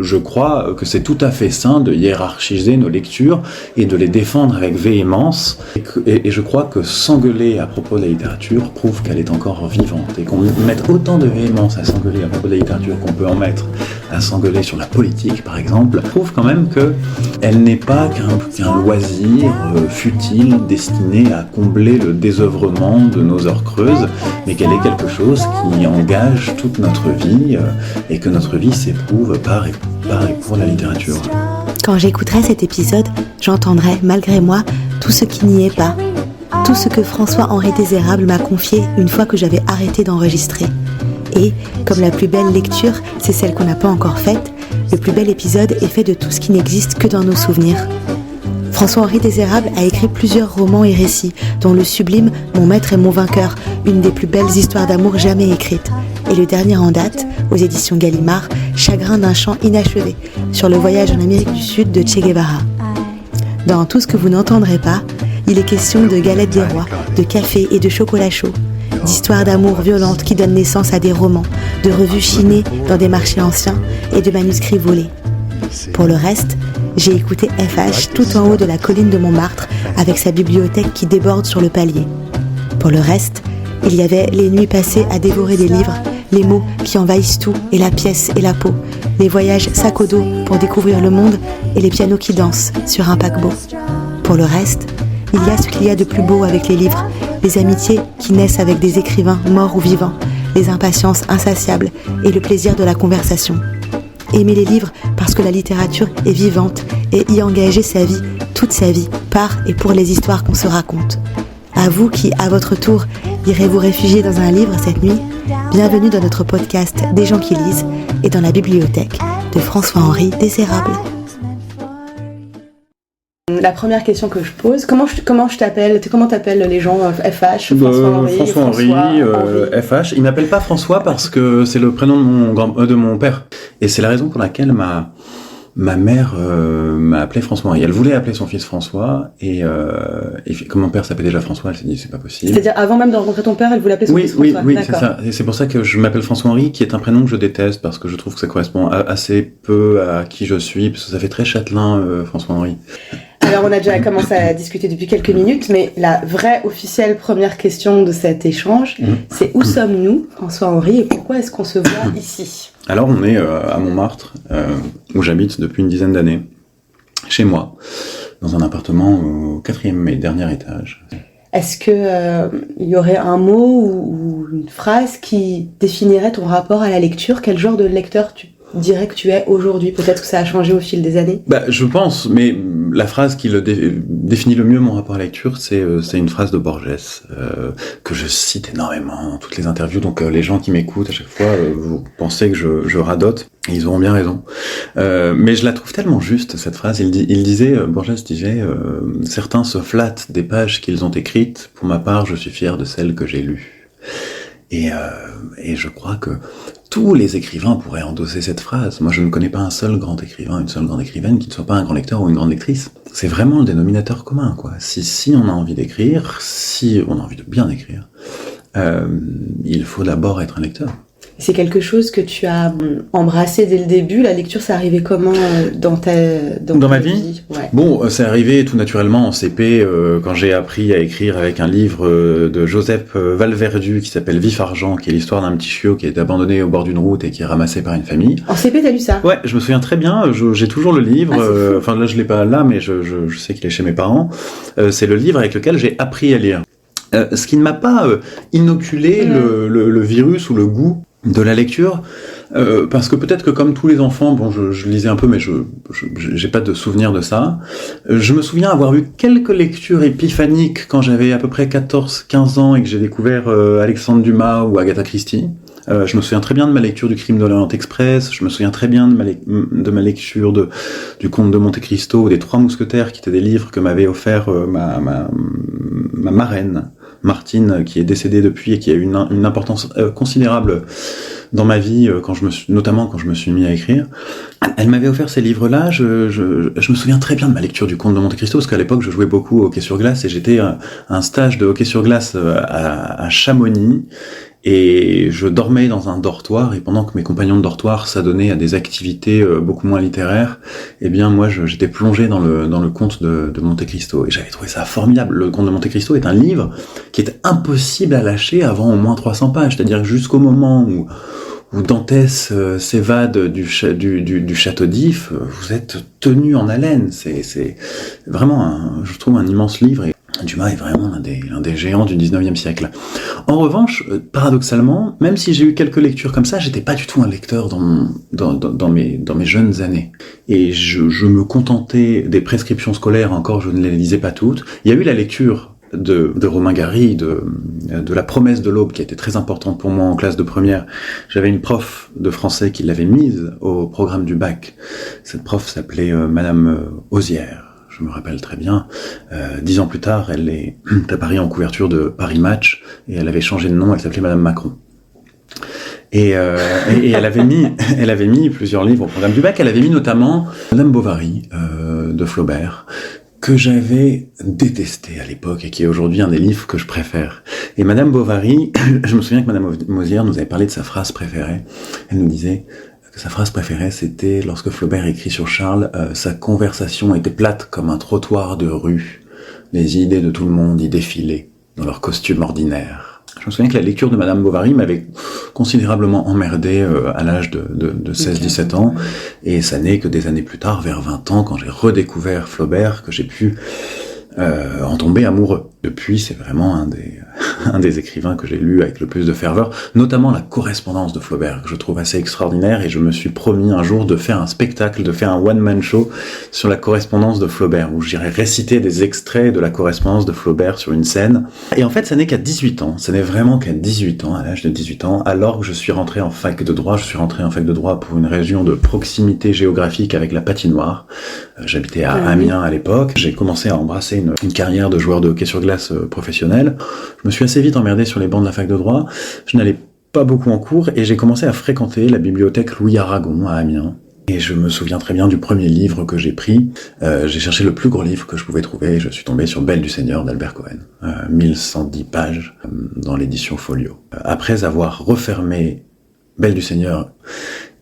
je crois que c'est tout à fait sain de hiérarchiser nos lectures et de les défendre avec véhémence. Et je crois que s'engueuler à propos de la littérature prouve qu'elle est encore vivante. Et qu'on mette autant de véhémence à s'engueuler à propos de la littérature qu'on peut en mettre à s'engueuler sur la politique, par exemple, prouve quand même qu'elle n'est pas qu'un loisir futile destiné à combler le désœuvrement de nos heures creuses, mais qu'elle est quelque chose qui engage toute notre vie et que notre vie s'éprouve par et pour la littérature. Quand j'écouterai cet épisode, j'entendrai, malgré moi, tout ce qui n'y est pas. Tout ce que François-Henri Désérable m'a confié une fois que j'avais arrêté d'enregistrer. Et, comme la plus belle lecture, c'est celle qu'on n'a pas encore faite, le plus bel épisode est fait de tout ce qui n'existe que dans nos souvenirs. François-Henri Désérable a écrit plusieurs romans et récits, dont le sublime Mon maître et mon vainqueur, une des plus belles histoires d'amour jamais écrites. Et le dernier en date, aux éditions Gallimard, Chagrin d'un chant inachevé, sur le voyage en Amérique du Sud de Che Guevara. Dans Tout ce que vous n'entendrez pas, il est question de galettes des rois, de café et de chocolat chaud, d'histoires d'amour violentes qui donnent naissance à des romans, de revues chinées dans des marchés anciens et de manuscrits volés. Pour le reste, j'ai écouté FH tout en haut de la colline de Montmartre avec sa bibliothèque qui déborde sur le palier. Pour le reste, il y avait les nuits passées à dévorer des livres, les mots qui envahissent tout et la pièce et la peau, les voyages sac au dos pour découvrir le monde et les pianos qui dansent sur un paquebot. Pour le reste, il y a ce qu'il y a de plus beau avec les livres, les amitiés qui naissent avec des écrivains morts ou vivants, les impatiences insatiables et le plaisir de la conversation. Aimer les livres parce que la littérature est vivante et y engager sa vie, toute sa vie, par et pour les histoires qu'on se raconte. À vous qui, à votre tour, irez vous réfugier dans un livre cette nuit, bienvenue dans notre podcast Des gens qui lisent et dans la bibliothèque de François-Henri Désérable. La première question que je pose, comment je t'appelle? Comment t'appelles les gens? FH, François-Henri, FH. Il m'appelle pas François parce que c'est le prénom de mon père. Et c'est la raison pour laquelle ma mère m'a appelé François-Henri. Elle voulait appeler son fils François et comme mon père s'appelait déjà François, elle s'est dit c'est pas possible. C'est-à-dire avant même de rencontrer ton père, elle voulait appeler son fils François. Oui, c'est ça. Et c'est pour ça que je m'appelle François-Henri, qui est un prénom que je déteste parce que je trouve que ça correspond assez peu à qui je suis, parce que ça fait très châtelain, François-Henri. Alors on a déjà commencé à discuter depuis quelques minutes, mais la vraie officielle première question de cet échange, c'est où sommes-nous, François-Henri, et pourquoi est-ce qu'on se voit ici? Alors on est à Montmartre, où j'habite depuis une dizaine d'années, chez moi, dans un appartement au 4e et dernier étage. Est-ce que il y aurait un mot ou une phrase qui définirait ton rapport à la lecture? Quel genre de lecteur tu dirais que tu es aujourd'hui? Peut-être que ça a changé au fil des années. Je pense, mais la phrase qui définit le mieux mon rapport à la lecture, c'est une phrase de Borges, que je cite énormément dans toutes les interviews, donc les gens qui m'écoutent à chaque fois, vous pensez que je radote, et ils auront bien raison. Mais je la trouve tellement juste, cette phrase. Borges disait, certains se flattent des pages qu'ils ont écrites, pour ma part, je suis fier de celles que j'ai lues. Et je crois que tous les écrivains pourraient endosser cette phrase. Moi, je ne connais pas un seul grand écrivain, une seule grande écrivaine qui ne soit pas un grand lecteur ou une grande lectrice. C'est vraiment le dénominateur commun, quoi. Si on a envie d'écrire, si on a envie de bien écrire, il faut d'abord être un lecteur. C'est quelque chose que tu as embrassé dès le début. La lecture, c'est arrivé comment dans ma vie? Ouais. Bon, c'est arrivé tout naturellement en CP, quand j'ai appris à écrire avec un livre de Joseph Valverdu qui s'appelle Vif Argent, qui est l'histoire d'un petit chiot qui a été abandonné au bord d'une route et qui est ramassé par une famille. En CP, t'as lu ça? Ouais, je me souviens très bien. J'ai toujours le livre. Enfin là, je l'ai pas là, mais je sais qu'il est chez mes parents. C'est le livre avec lequel j'ai appris à lire. Ce qui ne m'a pas inoculé le virus ou le goût de la lecture, parce que peut-être que comme tous les enfants, je lisais un peu, mais j'ai pas de souvenir de ça. Je me souviens avoir vu quelques lectures épiphaniques quand j'avais à peu près 14-15 ans et que j'ai découvert Alexandre Dumas ou Agatha Christie. Je me souviens très bien de ma lecture du Crime de l'Orient Express, je me souviens très bien de ma lecture du Comte de Monte Cristo ou des Trois Mousquetaires, qui étaient des livres que m'avait offert ma marraine, Martine, qui est décédée depuis et qui a eu une importance considérable dans ma vie, notamment quand je me suis mis à écrire. Elle m'avait offert ces livres-là. Je me souviens très bien de ma lecture du Comte de Monte Cristo, parce qu'à l'époque je jouais beaucoup au hockey sur glace et j'étais à un stage de hockey sur glace à Chamonix. Et je dormais dans un dortoir, et pendant que mes compagnons de dortoir s'adonnaient à des activités beaucoup moins littéraires, eh bien moi j'étais plongé dans le conte de Monte Cristo, et j'avais trouvé ça formidable. Le conte de Monte Cristo est un livre qui est impossible à lâcher avant au moins 300 pages, c'est-à-dire jusqu'au moment où Dantès s'évade du château d'If, vous êtes tenu en haleine. C'est vraiment, je trouve, un immense livre. Et Dumas est vraiment l'un des géants du 19e siècle. En revanche, paradoxalement, même si j'ai eu quelques lectures comme ça, j'étais pas du tout un lecteur dans mes jeunes années. Et je me contentais des prescriptions scolaires, encore je ne les lisais pas toutes. Il y a eu la lecture de Romain Gary, de La promesse de l'aube, qui a été très importante pour moi en classe de première. J'avais une prof de français qui l'avait mise au programme du bac. Cette prof s'appelait Madame Osière. Je me rappelle très bien. 10 ans plus tard, elle est apparue en couverture de Paris Match, et elle avait changé de nom, elle s'appelait Madame Macron. Et elle avait mis plusieurs livres au programme du bac. Elle avait mis notamment Madame Bovary de Flaubert, que j'avais détesté à l'époque et qui est aujourd'hui un des livres que je préfère. Et Madame Bovary, je me souviens que Madame Mosière nous avait parlé de sa phrase préférée. Elle nous disait que sa phrase préférée, c'était lorsque Flaubert écrit sur Charles, sa conversation était plate comme un trottoir de rue. Les idées de tout le monde y défilaient dans leur costume ordinaire. Je me souviens que la lecture de Madame Bovary m'avait considérablement emmerdé à l'âge de 16-17 ans, et ça n'est que des années plus tard, vers 20 ans, quand j'ai redécouvert Flaubert, que j'ai pu en tomber amoureux. Depuis, c'est vraiment un des écrivains que j'ai lu avec le plus de ferveur, notamment la correspondance de Flaubert, que je trouve assez extraordinaire, et je me suis promis un jour de faire un spectacle, de faire un one-man show sur la correspondance de Flaubert, où j'irais réciter des extraits de la correspondance de Flaubert sur une scène. Et en fait, ça n'est qu'à 18 ans, ça n'est vraiment qu'à 18 ans, à l'âge de 18 ans, alors que je suis rentré en fac de droit. Je suis rentré en fac de droit pour une région de proximité géographique avec la patinoire. J'habitais à Amiens à l'époque. J'ai commencé à embrasser une carrière de joueur de hockey sur glace professionnel. Je me suis assez vite emmerdé sur les bancs de la fac de droit. Je n'allais pas beaucoup en cours et j'ai commencé à fréquenter la bibliothèque Louis Aragon à Amiens. Et je me souviens très bien du premier livre que j'ai pris. J'ai cherché le plus gros livre que je pouvais trouver et je suis tombé sur Belle du Seigneur d'Albert Cohen. 1110 pages dans l'édition Folio. Après avoir refermé Belle du Seigneur,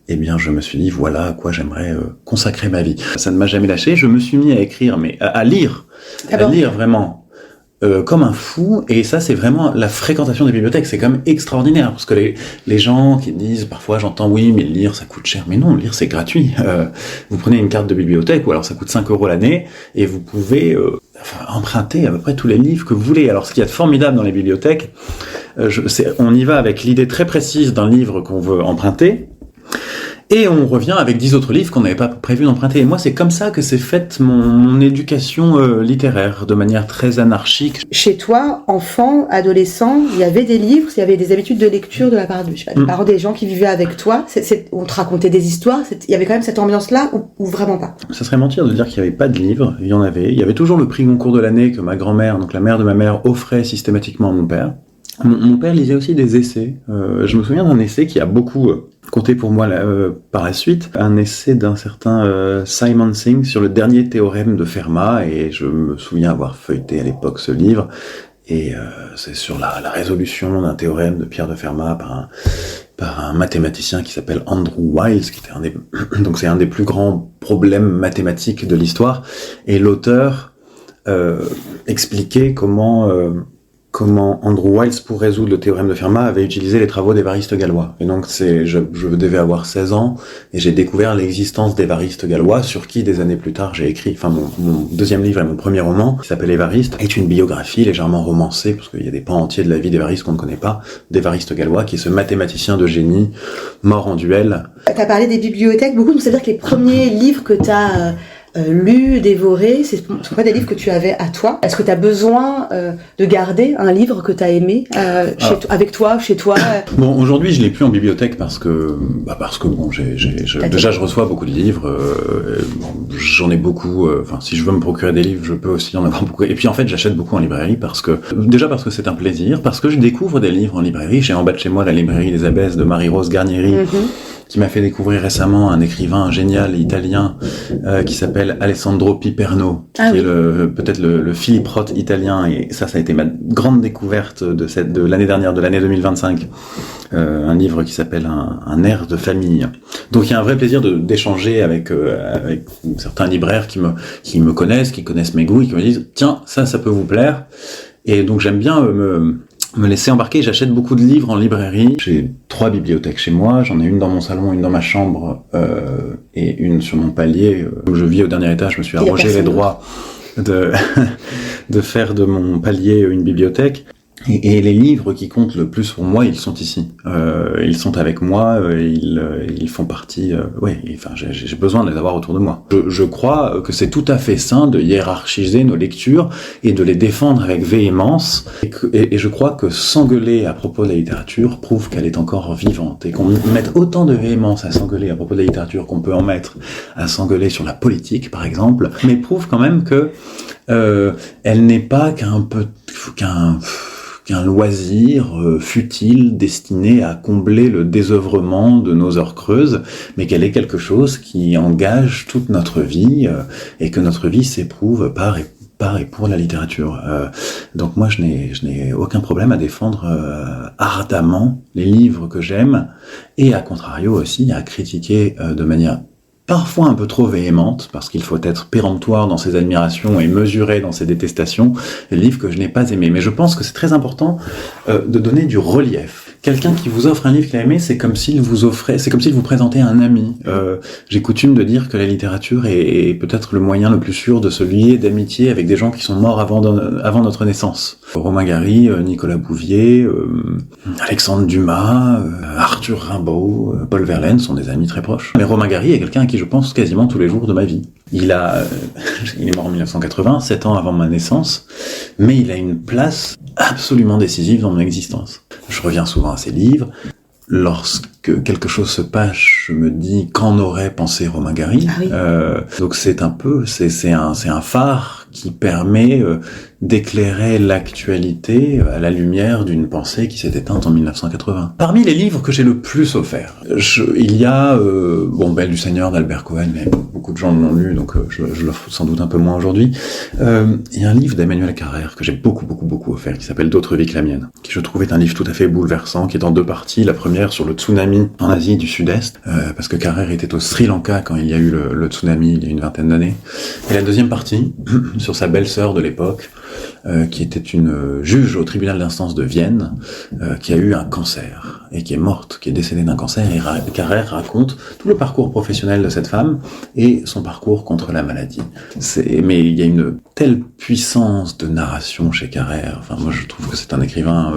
eh bien, je me suis dit, voilà à quoi j'aimerais consacrer ma vie. Ça ne m'a jamais lâché. Je me suis mis à écrire, mais à lire vraiment comme un fou. Et ça, c'est vraiment la fréquentation des bibliothèques. C'est quand même extraordinaire parce que les gens qui disent parfois, j'entends, oui, mais lire, ça coûte cher. Mais non, lire, c'est gratuit. Vous prenez une carte de bibliothèque ou alors ça coûte 5 € l'année et vous pouvez emprunter à peu près tous les livres que vous voulez. Alors, ce qu'il y a de formidable dans les bibliothèques, on y va avec l'idée très précise d'un livre qu'on veut emprunter. Et on revient avec 10 autres livres qu'on n'avait pas prévu d'emprunter. Et moi, c'est comme ça que s'est faite mon éducation littéraire, de manière très anarchique. Chez toi, enfant, adolescent, il y avait des livres, il y avait des habitudes de lecture de la part des gens qui vivaient avec toi. On te racontait des histoires. Il y avait quand même cette ambiance-là ou vraiment pas? Ça serait mentir de dire qu'il n'y avait pas de livres. Il y en avait. Il y avait toujours le prix Goncourt de l'année que ma grand-mère, donc la mère de ma mère, offrait systématiquement à mon père. Mon père lisait aussi des essais. Je me souviens d'un essai qui a beaucoup compté pour moi par la suite. Un essai d'un certain Simon Singh sur le dernier théorème de Fermat. Et je me souviens avoir feuilleté à l'époque ce livre. Et c'est sur la résolution d'un théorème de Pierre de Fermat par un mathématicien qui s'appelle Andrew Wiles, qui était donc c'est un des plus grands problèmes mathématiques de l'histoire. Et l'auteur expliquait comment Andrew Wiles, pour résoudre le théorème de Fermat, avait utilisé les travaux d'Évariste Galois. Et donc, je devais avoir 16 ans, et j'ai découvert l'existence d'Évariste Galois, sur qui, des années plus tard, j'ai écrit, mon deuxième livre et mon premier roman, qui s'appelle Évariste, est une biographie légèrement romancée, parce qu'il y a des pans entiers de la vie d'Évariste qu'on ne connaît pas, d'Évariste Galois, qui est ce mathématicien de génie, mort en duel. T'as parlé des bibliothèques beaucoup, donc ça veut dire que les premiers livres que t'as lu, dévoré, ce sont pas des livres que tu avais à toi. Est-ce que tu as besoin de garder un livre que tu as aimé avec toi, chez toi Bon, aujourd'hui, je l'ai plus en bibliothèque parce que bon, déjà je reçois beaucoup de livres. J'en ai beaucoup. Si je veux me procurer des livres, je peux aussi en avoir beaucoup. Et puis en fait, j'achète beaucoup en librairie parce que c'est un plaisir, parce que je découvre des livres en librairie. J'ai en bas de chez moi la librairie des Abbesses de Marie-Rose Garnieri. qui m'a fait découvrir récemment un écrivain génial italien qui s'appelle Alessandro Piperno, qui est peut-être le Philippe Roth italien, et ça a été ma grande découverte de l'année dernière, de l'année 2025. Un livre qui s'appelle un air de famille. Donc il y a un vrai plaisir d'échanger avec certains libraires qui me connaissent, qui connaissent mes goûts et qui me disent tiens, ça peut vous plaire. Et donc j'aime bien me laisser embarquer. J'achète beaucoup de livres en librairie. J'ai 3 bibliothèques chez moi. J'en ai une dans mon salon, une dans ma chambre et une sur mon palier. Où je vis au dernier étage, je me suis arrogé les droits de faire de mon palier une bibliothèque. Et les livres qui comptent le plus pour moi, ils sont ici. Ils sont avec moi, ils font partie... j'ai besoin de les avoir autour de moi. Je crois que c'est tout à fait sain de hiérarchiser nos lectures et de les défendre avec véhémence. Et je crois que s'engueuler à propos de la littérature prouve qu'elle est encore vivante. Et qu'on mette autant de véhémence à s'engueuler à propos de la littérature qu'on peut en mettre à s'engueuler sur la politique, par exemple, mais prouve quand même que elle n'est pas qu'un loisir futile destiné à combler le désœuvrement de nos heures creuses, mais qu'elle est quelque chose qui engage toute notre vie et que notre vie s'éprouve par et pour la littérature. Donc moi, je n'ai aucun problème à défendre ardemment les livres que j'aime et à contrario aussi à critiquer de manière parfois un peu trop véhémente, parce qu'il faut être péremptoire dans ses admirations et mesuré dans ses détestations, les livres que je n'ai pas aimés. Mais je pense que c'est très important de donner du relief. Quelqu'un qui vous offre un livre qu'il a aimé, c'est comme s'il vous présentait un ami. J'ai coutume de dire que la littérature est peut-être le moyen le plus sûr de se lier d'amitié avec des gens qui sont morts avant notre naissance. Romain Gary, Nicolas Bouvier, Alexandre Dumas, Arthur Rimbaud, Paul Verlaine sont des amis très proches. Mais Romain Gary est quelqu'un à qui je pense quasiment tous les jours de ma vie. Il est mort en 1980, 7 ans avant ma naissance, mais il a une place absolument décisive dans mon existence. Je reviens souvent à ses livres. Lorsque quelque chose se passe, je me dis qu'en aurait pensé Romain Gary. Ah oui. Donc c'est un phare qui permet d'éclairer l'actualité à la lumière d'une pensée qui s'est éteinte en 1980. Parmi les livres que j'ai le plus offerts, il y a Belle du Seigneur d'Albert Cohen, mais beaucoup de gens l'ont lu, donc je l'offre sans doute un peu moins aujourd'hui. Il y a un livre d'Emmanuel Carrère que j'ai beaucoup offert, qui s'appelle D'autres vies que la mienne, qui je trouve est un livre tout à fait bouleversant, qui est en 2 parties. La première sur le tsunami en Asie du Sud-Est, parce que Carrère était au Sri Lanka quand il y a eu le tsunami il y a une vingtaine d'années. Et la deuxième partie sur sa belle-sœur de l'époque, qui était une juge au tribunal d'instance de Vienne, qui a eu un cancer et qui est morte, qui est décédée d'un cancer. Et Carrère raconte tout le parcours professionnel de cette femme et son parcours contre la maladie. Mais il y a une telle puissance de narration chez Carrère. Enfin, moi, je trouve que c'est un écrivain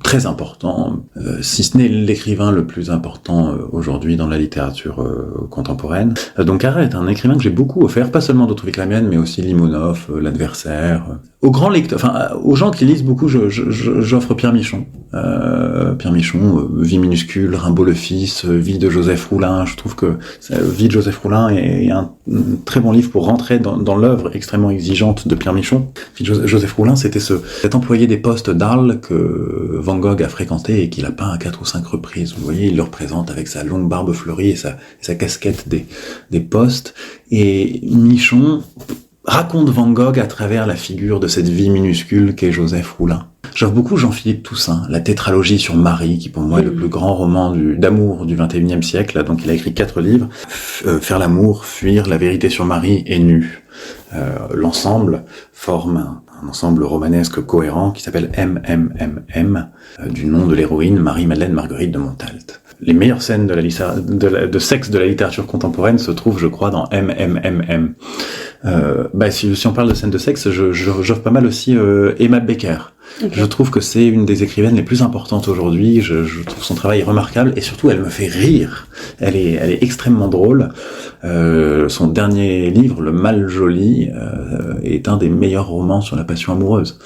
très important, si ce n'est l'écrivain le plus important aujourd'hui dans la littérature contemporaine. Donc Carrère est un écrivain que j'ai beaucoup offert, pas seulement D'autres vies que la mienne, mais aussi Limonov, L'Adversaire. Aux grands lecteurs, aux gens qui lisent beaucoup, j'offre Pierre Michon. Pierre Michon, Vie minuscule, Rimbaud le fils, Vie de Joseph Roulin. Je trouve que Vie de Joseph Roulin est un très bon livre pour rentrer dans l'œuvre extrêmement exigeante de Pierre Michon. Vie de Joseph Roulin, c'était cet employé des postes d'Arles que Van Gogh a fréquenté et qu'il a peint à 4 ou 5 reprises. Vous voyez, il le représente avec sa longue barbe fleurie et sa casquette des postes. Et Michon raconte Van Gogh à travers la figure de cette vie minuscule qu'est Joseph Roulin. J'offre beaucoup Jean-Philippe Toussaint, la tétralogie sur Marie, qui pour moi est le plus grand roman d'amour du XXIe siècle. Donc il a écrit 4 livres, Faire l'amour, Fuir, La vérité sur Marie et Nu. L'ensemble forme un ensemble romanesque cohérent qui s'appelle MMMM, du nom de l'héroïne Marie-Madeleine Marguerite de Montalt. Les meilleures scènes de sexe de la littérature contemporaine se trouvent, je crois, dans MMMM. Si on parle de scènes de sexe, j'offre pas mal aussi Emma Becker. Okay. Je trouve que c'est une des écrivaines les plus importantes aujourd'hui. Je trouve son travail remarquable et surtout elle me fait rire. Elle est extrêmement drôle. Son dernier livre, Le Mal Joli, est un des meilleurs romans sur la passion amoureuse.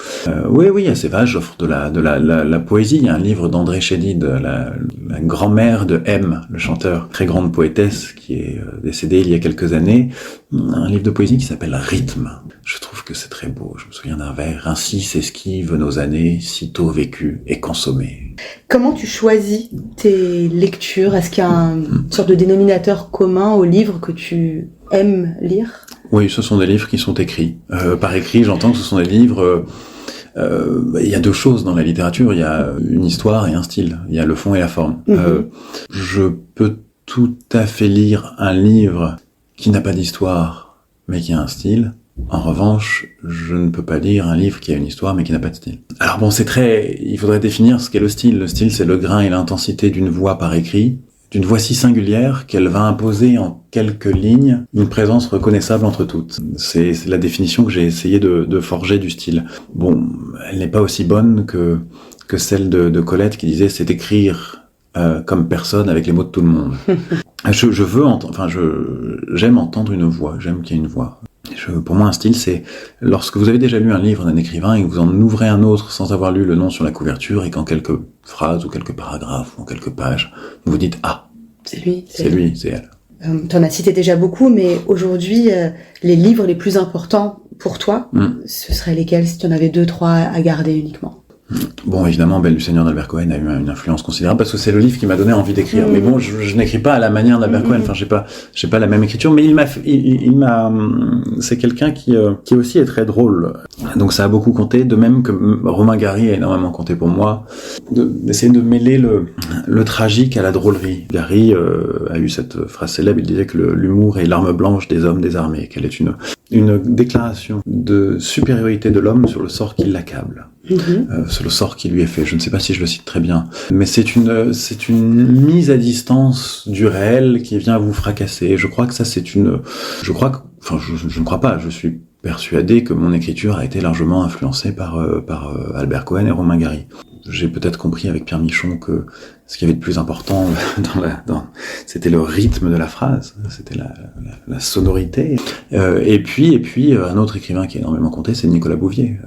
Oui, assez vaste. J'offre de la poésie. Il y a un livre d'André Chédid, la grand-mère de M, le chanteur, très grande poétesse qui est décédée il y a quelques années. Un livre de poésie qui s'appelle Rythme. Je trouve que c'est très beau. Je me souviens d'un vers. Ainsi s'esquivent nos nos années, si tôt vécues et consommées. Comment tu choisis tes lectures? Est-ce qu'il y a une sorte de dénominateur commun aux livres que tu aimes lire? Oui, ce sont des livres qui sont écrits. Par écrit, j'entends que ce sont des livres... il y a deux choses dans la littérature, il y a une histoire et un style, il y a le fond et la forme. Je peux tout à fait lire un livre qui n'a pas d'histoire, mais qui a un style. En revanche, je ne peux pas lire un livre qui a une histoire, mais qui n'a pas de style. Alors bon, il faudrait définir ce qu'est le style. Le style, c'est le grain et l'intensité d'une voix par écrit, d'une voix si singulière qu'elle va imposer en quelques lignes une présence reconnaissable entre toutes. C'est la définition que j'ai essayé de forger du style. Bon, elle n'est pas aussi bonne que celle de Colette qui disait « c'est écrire comme personne avec les mots de tout le monde ». J'aime entendre une voix, j'aime qu'il y ait une voix. Pour moi, un style, c'est lorsque vous avez déjà lu un livre d'un écrivain et que vous en ouvrez un autre sans avoir lu le nom sur la couverture et qu'en quelques phrases ou quelques paragraphes ou quelques pages, vous vous dites « Ah, c'est lui, c'est lui, c'est elle ». T'en as cité déjà beaucoup, mais aujourd'hui, les livres les plus importants pour toi, ce seraient lesquels si tu en avais 2-3 à garder uniquement? Bon, évidemment, Belle du Seigneur d'Albert Cohen a eu une influence considérable parce que c'est le livre qui m'a donné envie d'écrire. Mais bon, je n'écris pas à la manière d'Albert Cohen. Enfin, j'ai pas la même écriture, mais c'est quelqu'un qui aussi est très drôle. Donc ça a beaucoup compté, de même que Romain Gary a énormément compté pour moi, d'essayer de mêler le tragique à la drôlerie. Gary a eu cette phrase célèbre, il disait que l'humour est l'arme blanche des hommes désarmés, qu'elle est une déclaration de supériorité de l'homme sur le sort qui l'accable. C'est le sort qui lui est fait. Je ne sais pas si je le cite très bien, mais c'est une mise à distance du réel qui vient vous fracasser. Je crois que ça je ne crois pas. Je suis persuadé que mon écriture a été largement influencée par Albert Cohen et Romain Gary. J'ai peut-être compris avec Pierre Michon que ce qui avait de plus important c'était le rythme de la phrase, c'était la sonorité. Et puis un autre écrivain qui a énormément compté, c'est Nicolas Bouvier.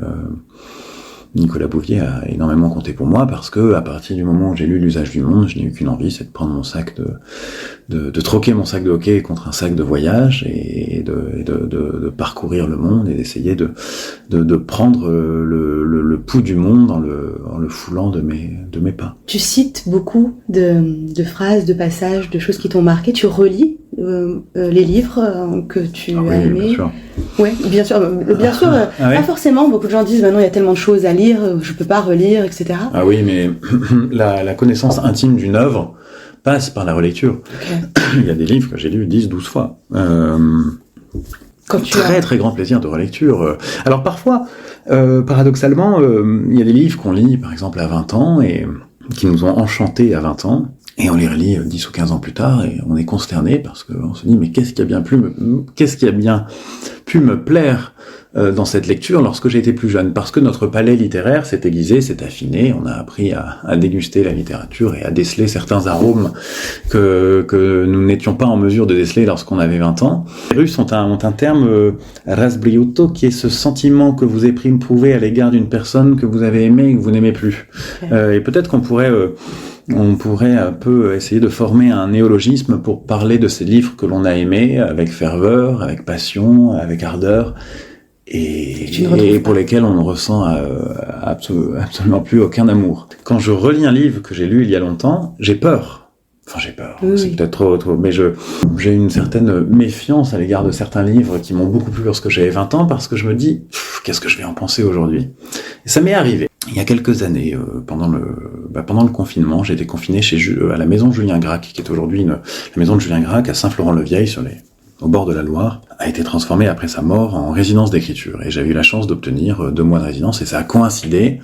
Nicolas Bouvier a énormément compté pour moi parce que à partir du moment où j'ai lu L'usage du monde, je n'ai eu qu'une envie, c'est de prendre mon sac de troquer mon sac de hockey contre un sac de voyage et de parcourir le monde et d'essayer de prendre le pouls du monde en le foulant de mes pas. Tu cites beaucoup de phrases, de passages, de choses qui t'ont marqué. Tu relis les livres que tu as aimés. Bien sûr. Oui, bien sûr. Pas forcément. Beaucoup de gens disent maintenant il y a tellement de choses à lire, je peux pas relire, etc. Ah oui, mais la connaissance intime d'une œuvre passe par la relecture. Okay. Il y a des livres que j'ai lus 10-12 fois. Très grand plaisir de relecture. Alors parfois, paradoxalement, il y a des livres qu'on lit par exemple à 20 ans et qui nous ont enchantés à 20 ans. Et on les relit 10 ou 15 ans plus tard et on est consterné parce qu'on se dit mais qu'est-ce qui a bien pu me plaire dans cette lecture lorsque j'ai été plus jeune, parce que notre palais littéraire s'est aiguisé, s'est affiné, on a appris à déguster la littérature et à déceler certains arômes que nous n'étions pas en mesure de déceler lorsqu'on avait 20 ans. Les Russes ont un terme razbriuto qui est ce sentiment que vous éprouvez à l'égard d'une personne que vous avez aimée et que vous n'aimez plus. Okay. Et peut-être qu'on pourrait un peu essayer de former un néologisme pour parler de ces livres que l'on a aimés avec ferveur, avec passion, avec ardeur, et pour lesquels on ne ressent absolument plus aucun amour. Quand je relis un livre que j'ai lu il y a longtemps, j'ai peur. Enfin, j'ai peur, oui. C'est peut-être trop, mais j'ai une certaine méfiance à l'égard de certains livres qui m'ont beaucoup plu lorsque j'avais 20 ans, parce que je me dis, qu'est-ce que je vais en penser aujourd'hui ? Et ça m'est arrivé. Il y a quelques années, pendant le confinement, j'ai été confiné à la maison Julien Gracq, qui est aujourd'hui la maison de Julien Gracq à Saint-Florent-le-Vieil, au bord de la Loire, a été transformée après sa mort en résidence d'écriture. Et j'avais eu la chance d'obtenir 2 mois de résidence, et ça a coïncidé.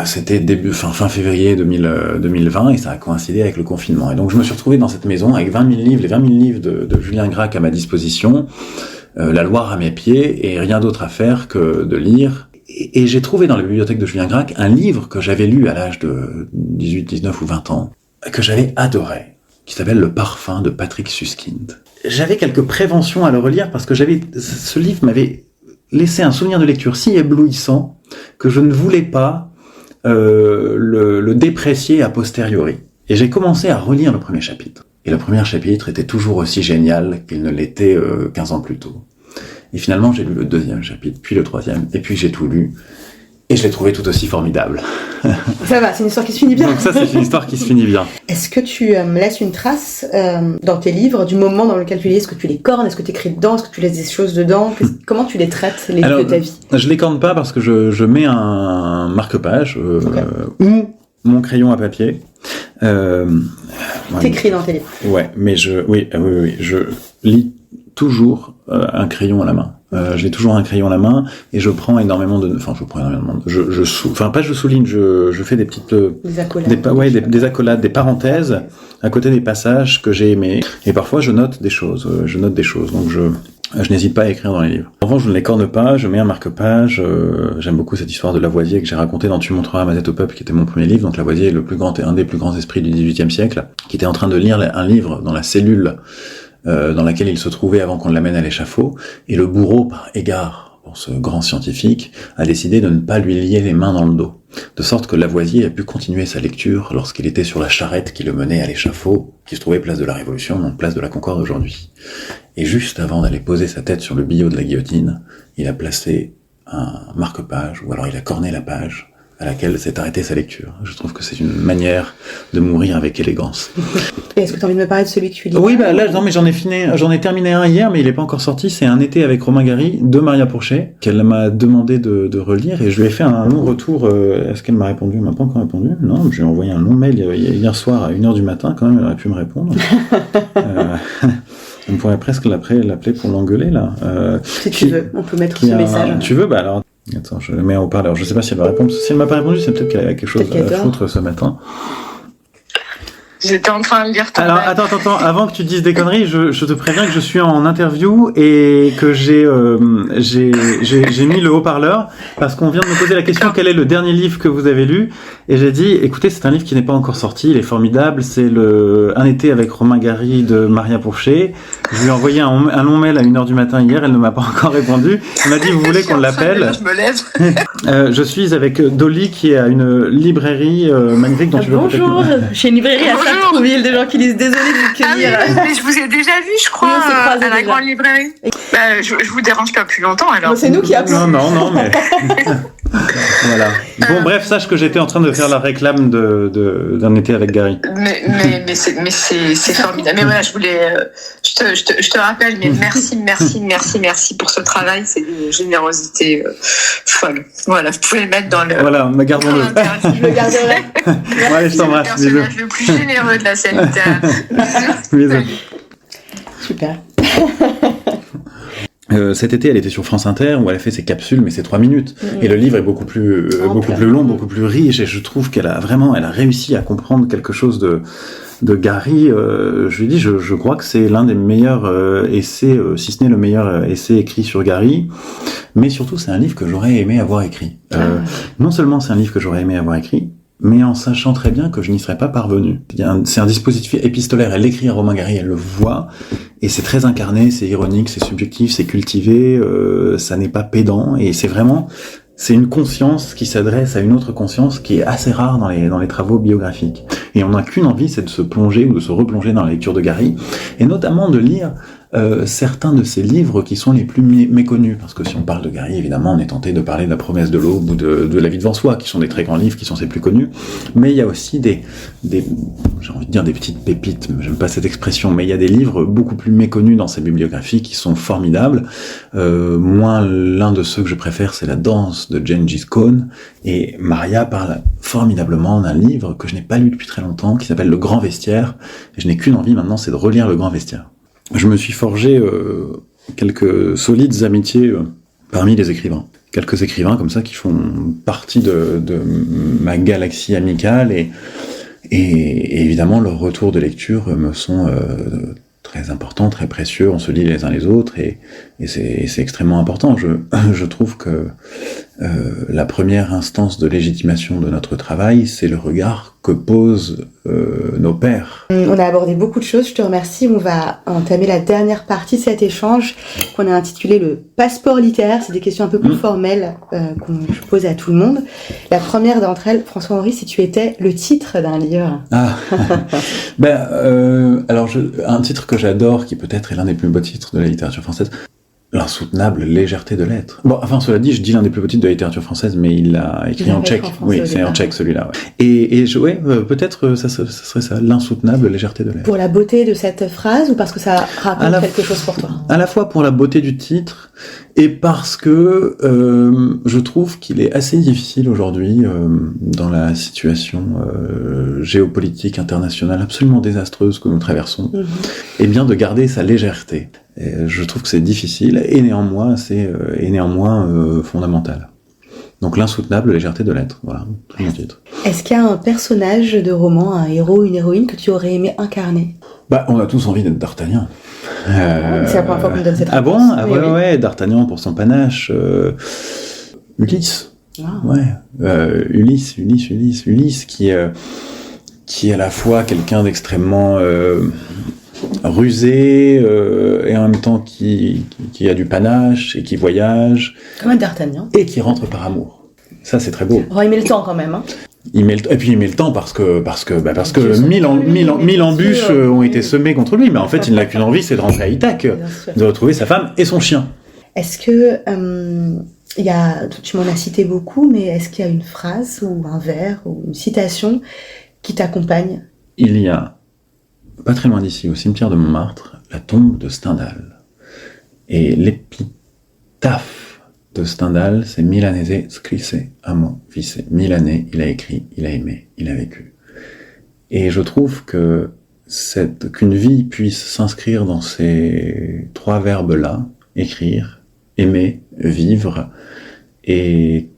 C'était fin février 2020, et ça a coïncidé avec le confinement. Et donc je me suis retrouvé dans cette maison avec 20 000 livres, les 20 000 livres de Julien Gracq à ma disposition, la Loire à mes pieds, et rien d'autre à faire que de lire. Et j'ai trouvé dans la bibliothèque de Julien Gracq un livre que j'avais lu à l'âge de 18, 19 ou 20 ans, que j'avais adoré, qui s'appelle Le Parfum de Patrick Suskind. J'avais quelques préventions à le relire parce que ce livre m'avait laissé un souvenir de lecture si éblouissant que je ne voulais pas le déprécier a posteriori. Et j'ai commencé à relire le premier chapitre. Et le premier chapitre était toujours aussi génial qu'il ne l'était 15 ans plus tôt. Et finalement, j'ai lu le 2e chapitre, puis le 3e, et puis j'ai tout lu. Et je l'ai trouvé tout aussi formidable. Ça va, c'est une histoire qui se finit bien. Donc ça, c'est une histoire qui se finit bien. Est-ce que tu laisses une trace dans tes livres du moment dans lequel tu lis? Est-ce que tu les cornes? Est-ce que tu écris dedans? Est-ce que tu laisses des choses dedans? Comment tu les traites, les livres de ta vie? Je les corne pas parce que je mets un marque-page Okay. ou mon crayon à papier. T'écris dans tes livres. Ouais, mais oui, je lis toujours un crayon à la main. J'ai toujours un crayon à la main et je prends énormément de, je souligne, je fais des petites, Des accolades. des accolades, des parenthèses à côté des passages que j'ai aimés. Et parfois je note des choses, donc je n'hésite pas à écrire dans les livres. En revanche, je ne les corne pas, je mets un marque-page. J'aime beaucoup cette histoire de Lavoisier que j'ai racontée dans Tu montreras ma tête au peuple, qui était mon premier livre. Donc Lavoisier est un des plus grands esprits du XVIIIe siècle, qui était en train de lire un livre dans la cellule dans laquelle il se trouvait avant qu'on l'amène à l'échafaud, et le bourreau, par égard pour ce grand scientifique, a décidé de ne pas lui lier les mains dans le dos, de sorte que Lavoisier a pu continuer sa lecture lorsqu'il était sur la charrette qui le menait à l'échafaud, qui se trouvait place de la Révolution, donc place de la Concorde aujourd'hui. Et juste avant d'aller poser sa tête sur le billot de la guillotine, il a placé un marque-page, ou alors il a corné la page à laquelle s'est arrêtée sa lecture. Je trouve que c'est une manière de mourir avec élégance. Et est-ce que tu as envie de me parler de celui que tu lis? Oui, là, non, mais j'en ai terminé un hier, mais il est pas encore sorti. C'est Un été avec Romain Gary de Maria Pourchet, qu'elle m'a demandé de relire, et je lui ai fait un long retour. Est-ce qu'elle m'a répondu? Elle m'a pas encore répondu. Non, je lui ai envoyé un long mail hier soir à 1h du matin, quand même, elle aurait pu me répondre. On pourrait presque l'appeler pour l'engueuler, là. Si tu veux, on peut mettre ce message. Tu veux? Bah alors, attends, je le mets en haut-parleur. Je sais pas si elle va répondre. Si elle m'a pas répondu, c'est peut-être qu'elle avait quelque chose à foutre ce matin. J'étais en train de lire ton Alors, mail. attends, avant que tu dises des conneries, je te préviens que je suis en interview et que j'ai mis le haut-parleur parce qu'on vient de me poser la question quel est le dernier livre que vous avez lu, et j'ai dit écoutez, c'est un livre qui n'est pas encore sorti, il est formidable, c'est Un été avec Romain Gary de Maria Pourchet. Je lui ai envoyé un long mail à 1h du matin hier, elle ne m'a pas encore répondu. Elle m'a dit vous voulez qu'on l'appelle? Je me lève. Je suis avec Dolly qui est à une librairie magnifique dont tu veux peut-être... Bonjour, chez une librairie à Sartrouville, des gens qui disent désolé de vous cueillir. Mais je vous ai déjà vu, je crois, Oui, on s'est croisés à la déjà. grande librairie. Bah, je vous dérange pas plus longtemps alors. Bon, c'est nous qui appelons. Non, mais... Voilà. Bon, bref, sache que j'étais en train de faire la réclame d'Un été avec Gary. Mais c'est formidable. Mais voilà, je te rappelle, mais merci pour ce travail. C'est d'une générosité folle. Voilà, vous pouvez le mettre dans le. Voilà, gardons-le. Je le garderai. Bon, allez, je t'embrasse. C'est le personnage le plus généreux de la scène littéraire. Bisous. Super. Cet été, elle était sur France Inter où elle a fait ses capsules, mais c'est 3 minutes. Et le livre est beaucoup plus long, beaucoup plus riche. Et je trouve qu'elle a réussi à comprendre quelque chose de Gary. Je lui ai dit, je crois que c'est l'un des meilleurs essais, si ce n'est le meilleur essai écrit sur Gary. Mais surtout, c'est un livre que j'aurais aimé avoir écrit. Non seulement c'est un livre que j'aurais aimé avoir écrit, mais en sachant très bien que je n'y serais pas parvenu. C'est un dispositif épistolaire. Elle l'écrit à Romain Gary, elle le voit, et c'est très incarné, c'est ironique, c'est subjectif, c'est cultivé, ça n'est pas pédant, et c'est une conscience qui s'adresse à une autre conscience qui est assez rare dans les travaux biographiques. Et on n'a qu'une envie, c'est de se plonger ou de se replonger dans la lecture de Gary, et notamment de lire certains de ses livres qui sont les plus méconnus, parce que si on parle de Gary, évidemment, on est tenté de parler de La promesse de l'aube ou de La vie devant soi, qui sont des très grands livres, qui sont ses plus connus, mais il y a aussi j'ai envie de dire des petites pépites, j'aime pas cette expression, mais il y a des livres beaucoup plus méconnus dans ses bibliographies qui sont formidables. Moi, l'un de ceux que je préfère, c'est La danse de Gengis Khan, et Maria parle formidablement d'un livre que je n'ai pas lu depuis très longtemps, qui s'appelle Le Grand Vestiaire, et je n'ai qu'une envie maintenant, c'est de relire Le Grand Vestiaire. Je me suis forgé quelques solides amitiés parmi les écrivains. Quelques écrivains comme ça qui font partie de ma galaxie amicale et évidemment leurs retours de lecture me sont très importants, très précieux. On se lit les uns les autres et c'est extrêmement important. Je trouve que la première instance de légitimation de notre travail, c'est le regard que posent nos pairs. On a abordé beaucoup de choses, je te remercie. On va entamer la dernière partie de cet échange qu'on a intitulé le passeport littéraire. C'est des questions un peu plus formelles je pose à tout le monde. La première d'entre elles, François-Henri, si tu étais le titre d'un livre. Alors un titre que j'adore, qui peut-être est l'un des plus beaux titres de la littérature française, L'insoutenable légèreté de l'être. Bon, enfin, cela dit, je dis l'un des plus beaux titres de la littérature française, mais il l'a écrit en tchèque. Oui, c'est en tchèque celui-là. Ouais. Peut-être ça serait ça, l'insoutenable légèreté de l'être. Pour la beauté de cette phrase ou parce que ça raconte quelque chose pour toi? À la fois pour la beauté du titre et parce que je trouve qu'il est assez difficile aujourd'hui, dans la situation géopolitique internationale absolument désastreuse que nous traversons, et bien de garder sa légèreté. Et je trouve que c'est difficile et néanmoins c'est fondamental. Donc l'insoutenable légèreté de l'être, voilà, tout mon titre. Est-ce qu'il y a un personnage de roman, un héros, une héroïne que tu aurais aimé incarner? On a tous envie d'être D'Artagnan. C'est la première fois qu'on me donne cette réponse. Ah bon? Ah oui, ouais, D'Artagnan pour son panache. Ulysse. Ah. Ouais. Ulysse qui est à la fois quelqu'un d'extrêmement rusé et en même temps qui a du panache et qui voyage. Comme un D'Artagnan. Et qui rentre par amour. Ça, c'est très beau. Oh, il met le temps quand même. Hein. Et puis il met le temps parce que 1000 embûches ont été semées contre lui. Mais en fait, il n'a qu'une envie, c'est de rentrer à Ithaque, de retrouver sa femme et son chien. Est-ce que tu m'en as cité beaucoup, mais est-ce qu'il y a une phrase ou un vers ou une citation qui t'accompagne? Il y a, pas très loin d'ici, au cimetière de Montmartre, la tombe de Stendhal. Et l'épitaphe de Stendhal, c'est Milanese scrisse amo vice. 1000 années, il a écrit, il a aimé, il a vécu. Et je trouve que qu'une vie puisse s'inscrire dans ces 3 verbes-là, écrire, aimer, vivre, est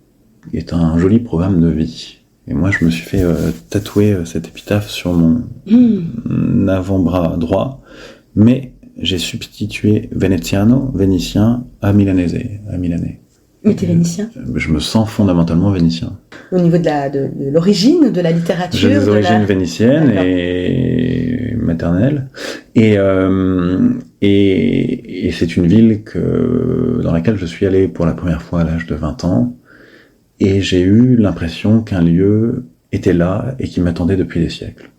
un joli programme de vie. Et moi, je me suis fait tatouer cette épitaphe sur mon avant-bras droit, mais j'ai substitué vénitien, à milanais. Mais t'es vénitien? Je me sens fondamentalement vénitien. Au niveau de l'origine, de la littérature? J'ai des origines vénitiennes et maternelles. Et c'est une ville dans laquelle je suis allé pour la première fois à l'âge de 20 ans. Et j'ai eu l'impression qu'un lieu était là et qui m'attendait depuis des siècles.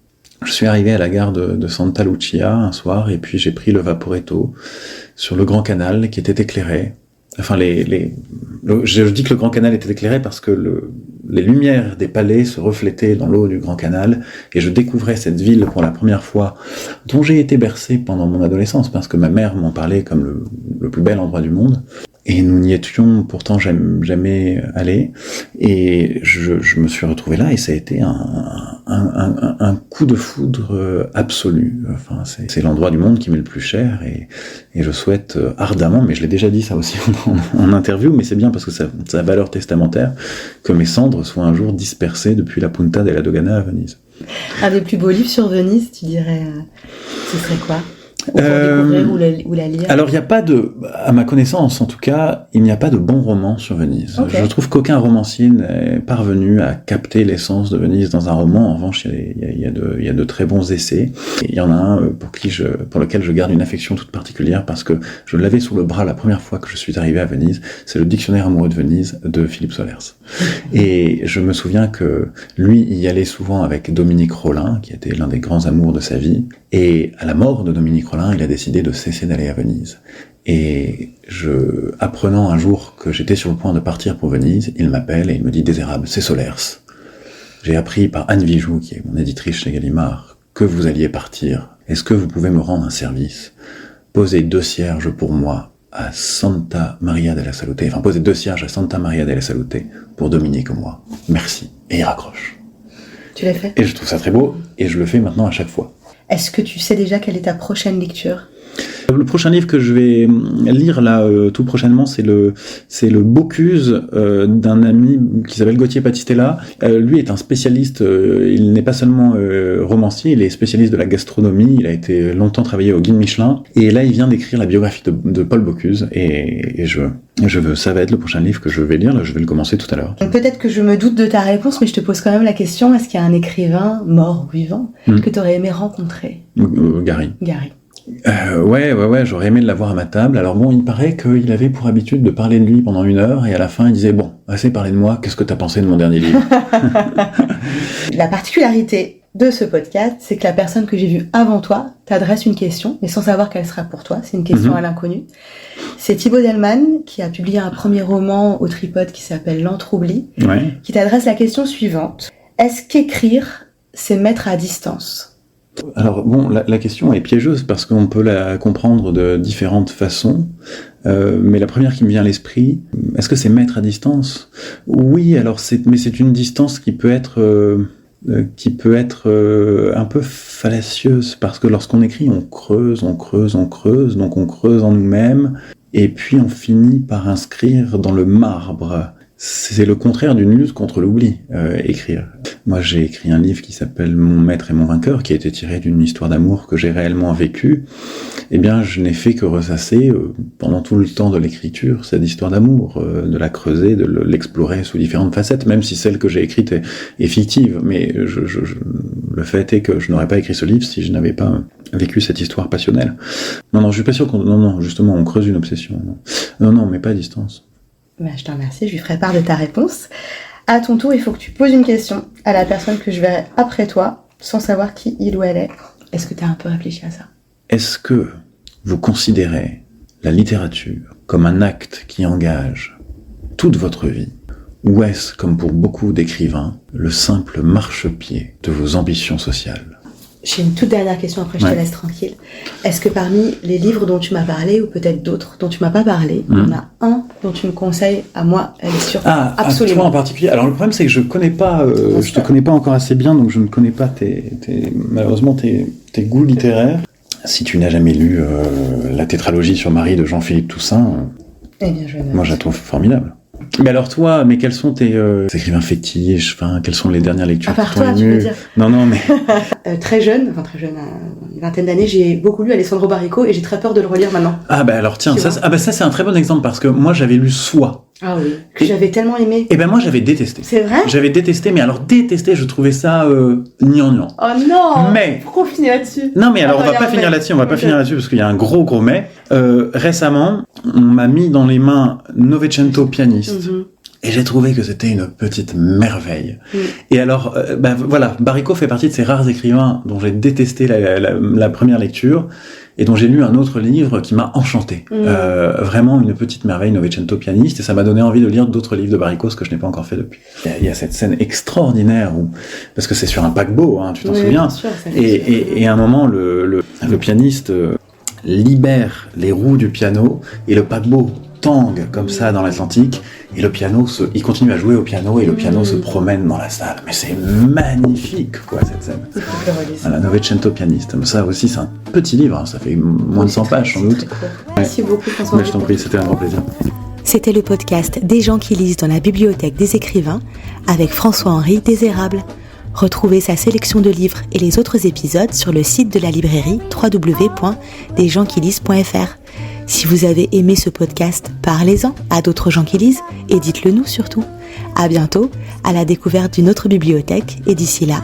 Je suis arrivé à la gare de Santa Lucia un soir et puis j'ai pris le Vaporetto sur le Grand Canal qui était éclairé. Enfin, je dis que le Grand Canal était éclairé parce que les lumières des palais se reflétaient dans l'eau du Grand Canal et je découvrais cette ville pour la première fois dont j'ai été bercé pendant mon adolescence parce que ma mère m'en parlait comme le plus bel endroit du monde. Et nous n'y étions pourtant jamais allés. Et je me suis retrouvé là et ça a été un coup de foudre absolu. Enfin, c'est l'endroit du monde qui m'est le plus cher et je souhaite ardemment, mais je l'ai déjà dit ça aussi en interview, mais c'est bien parce que ça a valeur testamentaire, que mes cendres soient un jour dispersées depuis la Punta della Dogana à Venise. Un des plus beaux livres sur Venise, tu dirais, ce serait quoi? Pour découvrir ou la lire. Alors il n'y a pas à ma connaissance en tout cas, il n'y a pas de bon roman sur Venise. Okay. Je trouve qu'aucun romancier n'est parvenu à capter l'essence de Venise dans un roman. En revanche, il y a de très bons essais. Et il y en a un pour lequel je garde une affection toute particulière parce que je l'avais sous le bras la première fois que je suis arrivé à Venise. C'est le Dictionnaire amoureux de Venise de Philippe Solers. Et je me souviens que lui y allait souvent avec Dominique Rollin, qui était l'un des grands amours de sa vie. Et à la mort de Dominique Rollin, il a décidé de cesser d'aller à Venise. Et apprenant un jour que j'étais sur le point de partir pour Venise, il m'appelle et il me dit « Désérable, c'est Solers. J'ai appris par Anne Vijoux, qui est mon éditrice chez Gallimard, que vous alliez partir. Est-ce que vous pouvez me rendre un service? Posez 2 cierges pour moi à Santa Maria della Salute. Enfin, posez 2 cierges à Santa Maria della Salute pour Dominique et moi. Merci. » Et il raccroche. Tu l'as fait? Et je trouve ça très beau et je le fais maintenant à chaque fois. Est-ce que tu sais déjà quelle est ta prochaine lecture? Le prochain livre que je vais lire là tout prochainement, c'est le Bocuse d'un ami qui s'appelle Gauthier Battistella. Lui est un spécialiste, il n'est pas seulement romancier, il est spécialiste de la gastronomie, il a été longtemps travaillé au Guide Michelin, et là il vient d'écrire la biographie de Paul Bocuse, et ça va être le prochain livre que je vais lire, là je vais le commencer tout à l'heure. Peut-être que je me doute de ta réponse, mais je te pose quand même la question, est-ce qu'il y a un écrivain, mort ou vivant, que tu aurais aimé rencontrer? Gary. Ouais, j'aurais aimé l'avoir à ma table. Alors bon, il paraît qu'il avait pour habitude de parler de lui pendant 1 heure, et à la fin il disait « Bon, assez parlé de moi, qu'est-ce que t'as pensé de mon dernier livre ?» La particularité de ce podcast, c'est que la personne que j'ai vue avant toi t'adresse une question, mais sans savoir qu'elle sera pour toi, c'est une question à l'inconnu. C'est Thibaut Delman qui a publié un premier roman au Tripode qui s'appelle L'Entroubli, qui t'adresse la question suivante. Est-ce qu'écrire, c'est mettre à distance ? Alors bon, la question est piégeuse parce qu'on peut la comprendre de différentes façons, mais la première qui me vient à l'esprit, est-ce que c'est mettre à distance ? Oui, alors mais c'est une distance qui peut être un peu fallacieuse, parce que lorsqu'on écrit, on creuse, donc on creuse en nous-mêmes, et puis on finit par inscrire dans le marbre. C'est le contraire d'une lutte contre l'oubli, écrire. Moi, j'ai écrit un livre qui s'appelle Mon maître et mon vainqueur, qui a été tiré d'une histoire d'amour que j'ai réellement vécue. Eh bien, je n'ai fait que ressasser, pendant tout le temps de l'écriture, cette histoire d'amour, de la creuser, de l'explorer sous différentes facettes, même si celle que j'ai écrite est fictive. Mais le fait est que je n'aurais pas écrit ce livre si je n'avais pas vécu cette histoire passionnelle. Non, je suis pas sûr non, justement, on creuse une obsession. Non, mais pas à distance. Je te remercie, je lui ferai part de ta réponse. À ton tour, il faut que tu poses une question à la personne que je verrai après toi, sans savoir qui il ou elle est. Est-ce que tu as un peu réfléchi à ça ? Est-ce que vous considérez la littérature comme un acte qui engage toute votre vie ? Ou est-ce, comme pour beaucoup d'écrivains, le simple marchepied de vos ambitions sociales ? J'ai une toute dernière question, après je te laisse tranquille. Est-ce que parmi les livres dont tu m'as parlé, ou peut-être d'autres dont tu m'as pas parlé, il y en a un dont tu me conseilles à moi, elle est sûre, absolument. Toi en particulier. Alors le problème c'est que je connais pas, je te connais pas encore assez bien, donc je ne connais pas malheureusement tes goûts littéraires. Si tu n'as jamais lu la tétralogie sur Marie de Jean-Philippe Toussaint, moi je la trouve formidable. Mais alors toi, quels sont tes écrivains fétiches, quelles sont les dernières lectures qui t'ont ému ? Tu veux dire ? Non, mais... très jeune, une vingtaine d'années, j'ai beaucoup lu Alessandro Baricco et j'ai très peur de le relire maintenant. Alors tiens, ça c'est un très bon exemple, parce que moi j'avais lu Soi. Ah oui, que j'avais tellement aimé. Et moi j'avais détesté. C'est vrai ? J'avais détesté, mais alors détesté, je trouvais ça gnangnan. Oh non ! Mais... Pourquoi on finit là-dessus ? Non mais alors on va pas finir là-dessus, parce qu'il y a un gros mais. Récemment, on m'a mis dans les mains Novecento pianiste. Mm-hmm. Et j'ai trouvé que c'était une petite merveille. Et alors, voilà, Baricco fait partie de ces rares écrivains dont j'ai détesté la première lecture, et dont j'ai lu un autre livre qui m'a enchanté. Vraiment une petite merveille, Novecento pianiste, et ça m'a donné envie de lire d'autres livres de Baricco, ce que je n'ai pas encore fait depuis. Il y a cette scène extraordinaire parce que c'est sur un paquebot, tu t'en souviens. Bien sûr, et à un moment, le pianiste libère les roues du piano, et le paquebot tangue comme ça dans l'Atlantique, et le piano il continue à jouer au piano, et le piano se promène dans la salle. Mais c'est magnifique, cette scène. Voilà, Novecento pianiste. Ça aussi, c'est un petit livre, ça fait moins de 100 pages sans doute. Merci beaucoup, François. Je t'en prie, c'était un grand plaisir. C'était le podcast Des gens qui lisent dans la bibliothèque des écrivains avec François-Henri Désérable. Retrouvez sa sélection de livres et les autres épisodes sur le site de la librairie www.desgendsquilisent.fr. Si vous avez aimé ce podcast, parlez-en à d'autres gens qui lisent et dites-le nous surtout. À bientôt, à la découverte d'une autre bibliothèque, et d'ici là,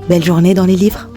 belle journée dans les livres.